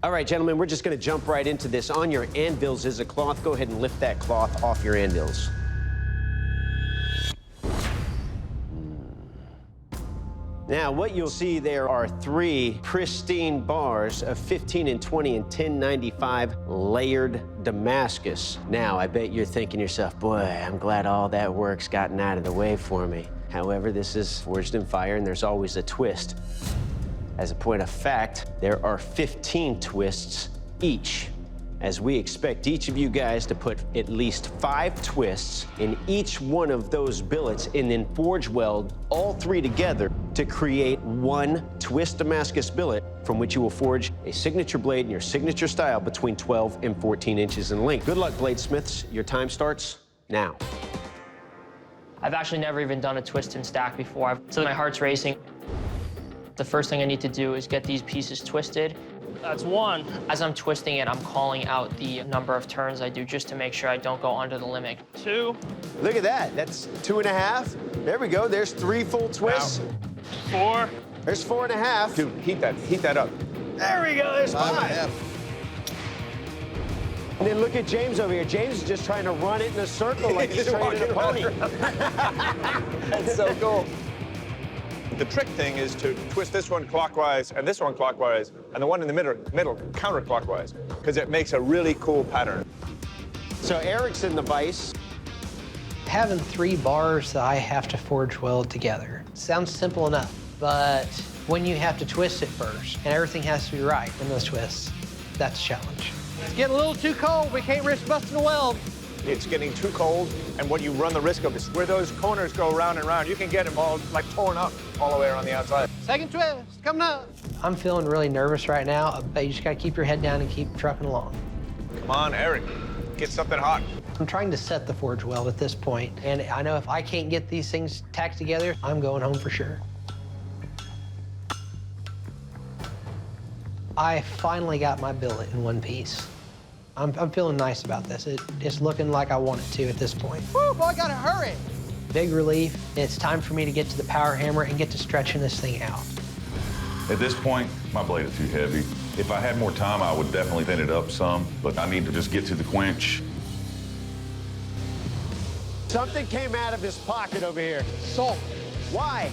All right, gentlemen, we're just going to jump right into this. On your anvils is a cloth. Go ahead and lift that cloth off your anvils. Now, what you'll see there are 3 pristine bars of 15 and 20 and 1095 layered Damascus. Now, I bet you're thinking to yourself, boy, I'm glad all that work's gotten out of the way for me. However, this is forged in fire, and there's always a twist. As a point of fact, there are 15 twists each, as we expect each of you guys to put at least 5 twists in each one of those billets and then forge weld all 3 together to create one twist Damascus billet from which you will forge a signature blade in your signature style between 12 and 14 inches in length. Good luck, bladesmiths. Your time starts now. I've actually never even done a twist and stack before, so my heart's racing. The first thing I need to do is get these pieces twisted. That's 1. As I'm twisting it, I'm calling out the number of turns I do just to make sure I don't go under the limit. 2. Look at that. That's 2.5. There we go. There's 3 full twists. 4. There's 4.5. Dude, heat that up. There we go. There's 5. 5.5. And then look at James over here. James is just trying to run it in a circle like he's training a pony. That's so cool. The trick thing is to twist this one clockwise and this one clockwise and the one in the middle counterclockwise, because it makes a really cool pattern. So Eric's in the vise. Having 3 bars that I have to forge weld together sounds simple enough, but when you have to twist it first and everything has to be right in those twists, that's a challenge. It's getting a little too cold. We can't risk busting a weld. It's getting too cold, and what you run the risk of is where those corners go round and round, you can get them all like torn up all the way around the outside. Second twist, coming up. I'm feeling really nervous right now, but you just gotta keep your head down and keep trucking along. Come on, Eric, get something hot. I'm trying to set the forge weld at this point, and I know if I can't get these things tacked together, I'm going home for sure. I finally got my billet in one piece. I'm feeling nice about this. It's looking like I want it to at this point. Woo, boy, I gotta hurry. Big relief. It's time for me to get to the power hammer and get to stretching this thing out. At this point, my blade is too heavy. If I had more time, I would definitely thin it up some, but I need to just get to the quench. Something came out of his pocket over here. Salt. Why?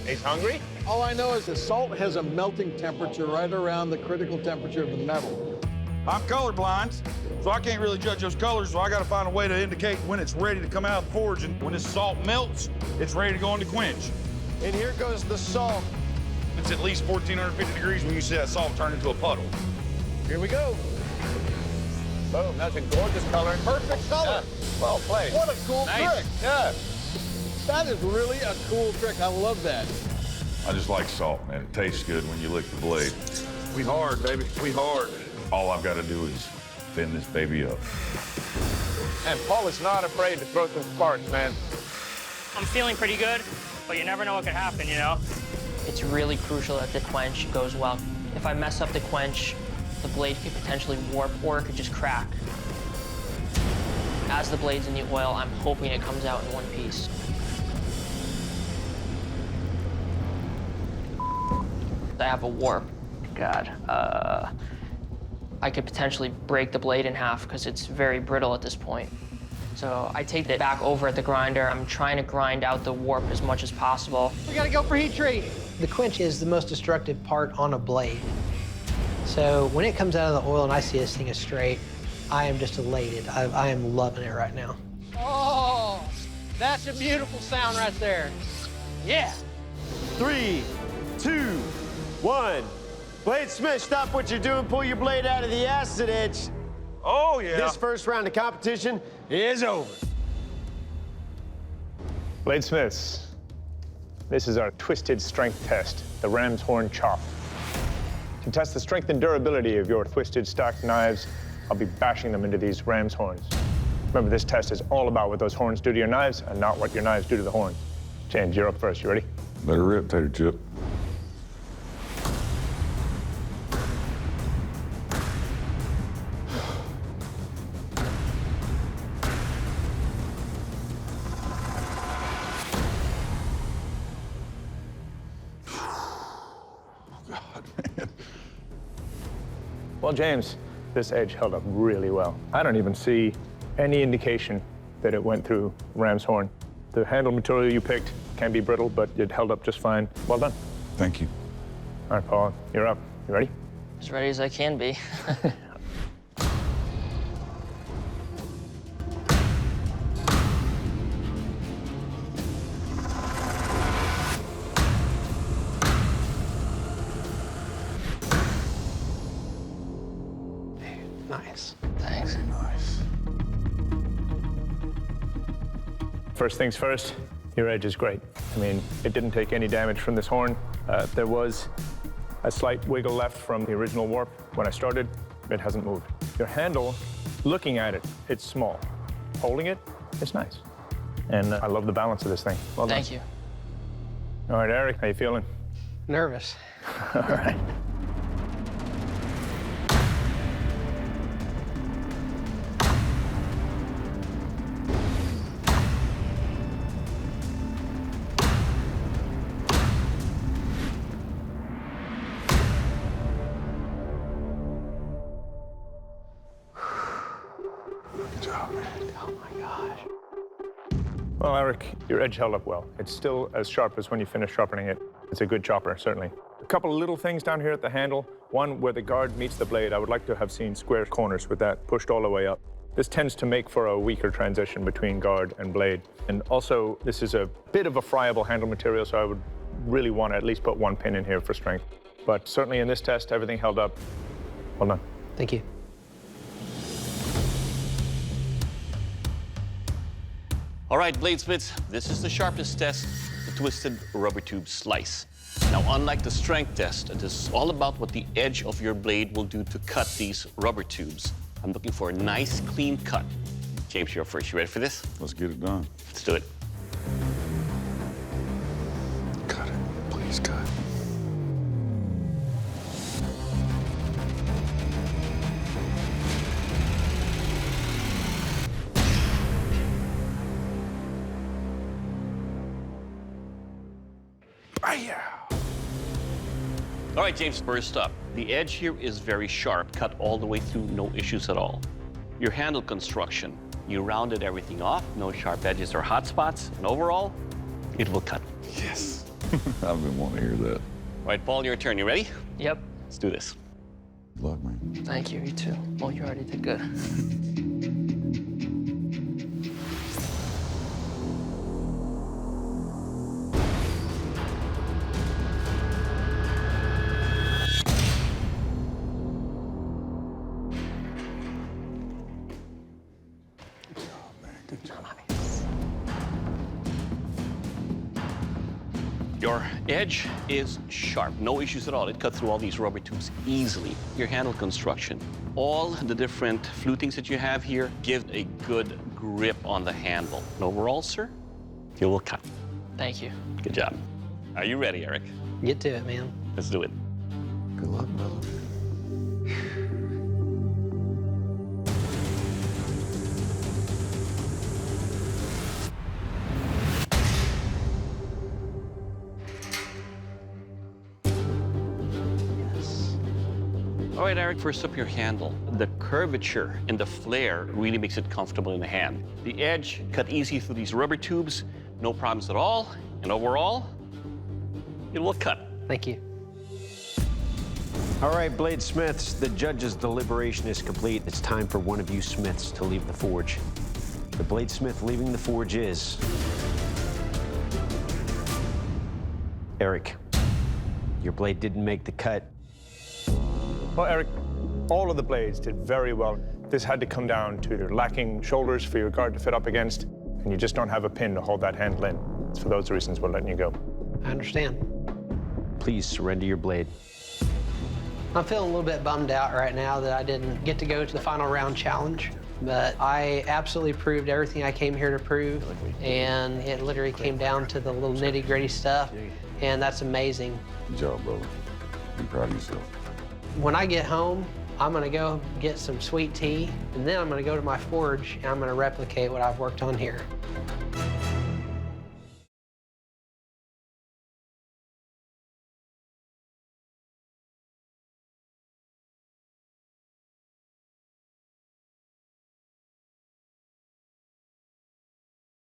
He's hungry? All I know is the salt has a melting temperature right around the critical temperature of the metal. I'm colorblind, so I can't really judge those colors, so I gotta find a way to indicate when it's ready to come out of the forge, and when this salt melts, it's ready to go into quench. And here goes the salt. It's at least 1,450 degrees when you see that salt turn into a puddle. Here we go. Boom, that's a gorgeous color. Perfect color. Yeah. Well played. What a cool trick. Yeah. That is really a cool trick. I love that. I just like salt, man. It tastes good when you lick the blade. We hard, baby, we hard. All I've got to do is thin this baby up. And Paul is not afraid to throw some sparks, man. I'm feeling pretty good, but you never know what could happen, you know? It's really crucial that the quench goes well. If I mess up the quench, the blade could potentially warp or it could just crack. As the blade's in the oil, I'm hoping it comes out in one piece. I have a warp. God. I could potentially break the blade in half because it's very brittle at this point. So I take it back over at the grinder. I'm trying to grind out the warp as much as possible. We gotta go for heat treat. The quench is the most destructive part on a blade. So when it comes out of the oil and I see this thing is straight, I am just elated. I am loving it right now. Oh, that's a beautiful sound right there. Yeah. 3, 2, 1. Bladesmith, stop what you're doing. Pull your blade out of the acid edge. Oh, yeah. This first round of competition is over. Bladesmiths, this is our twisted strength test, the ram's horn chop. To test the strength and durability of your twisted stacked knives, I'll be bashing them into these ram's horns. Remember, this test is all about what those horns do to your knives and not what your knives do to the horns. James, you're up first. You ready? Let her rip, tater chip. Well, James, this edge held up really well. I don't even see any indication that it went through ram's horn. The handle material you picked can be brittle, but it held up just fine. Well done. Thank you. All right, Paul, you're up. You ready? As ready as I can be. Nice. Thanks. Nice. First things first, your edge is great. I mean, it didn't take any damage from this horn. There was a slight wiggle left from the original warp. When I started, it hasn't moved. Your handle, looking at it, it's small. Holding it, it's nice. And I love the balance of this thing. Well done. Thank you. All right, Eric, how you feeling? Nervous. All right. Good job, man. Oh my gosh. Well, Eric, your edge held up well. It's still as sharp as when you finish sharpening it. It's a good chopper, certainly. A couple of little things down here at the handle. One, where the guard meets the blade, I would like to have seen square corners with that pushed all the way up. This tends to make for a weaker transition between guard and blade. And also, this is a bit of a friable handle material, so I would really want to at least put one pin in here for strength. But certainly in this test, everything held up. Well done. Thank you. All right, Bladesmiths, this is the sharpness test, the twisted rubber tube slice. Now, unlike the strength test, this is all about what the edge of your blade will do to cut these rubber tubes. I'm looking for a nice, clean cut. James, you're first. You ready for this? Let's get it done. Let's do it. Cut it. Please cut. All right, James, first up. The edge here is very sharp, cut all the way through, no issues at all. Your handle construction, you rounded everything off, no sharp edges or hot spots, and overall, it will cut. Yes. I've been wanting to hear that. All right, Paul, your turn. You ready? Yep. Let's do this. Good luck, man. Thank you. You too. Well, you already did good. Your edge is sharp, no issues at all. It cut through all these rubber tubes easily. Your handle construction, all the different flutings that you have here give a good grip on the handle. And overall, sir, you will cut. Thank you. Good job. Are you ready, Eric? Get to it, man. Let's do it. Good luck, brother. All right, Eric, first up your handle. The curvature and the flare really makes it comfortable in the hand. The edge cut easy through these rubber tubes, no problems at all. And overall, it will cut. Thank you. All right, Bladesmiths, the judge's deliberation is complete. It's time for one of you Smiths to leave the forge. The Bladesmith leaving the forge is Eric. Your blade didn't make the cut. Well, Eric, all of the blades did very well. This had to come down to lacking shoulders for your guard to fit up against, and you just don't have a pin to hold that handle in. It's for those reasons we're letting you go. I understand. Please surrender your blade. I'm feeling a little bit bummed out right now that I didn't get to go to the final round challenge, but I absolutely proved everything I came here to prove, and it literally came down to the little nitty-gritty stuff, and that's amazing. Good job, brother. Be proud of yourself. When I get home, I'm gonna go get some sweet tea, and then I'm gonna go to my forge, and I'm gonna replicate what I've worked on here.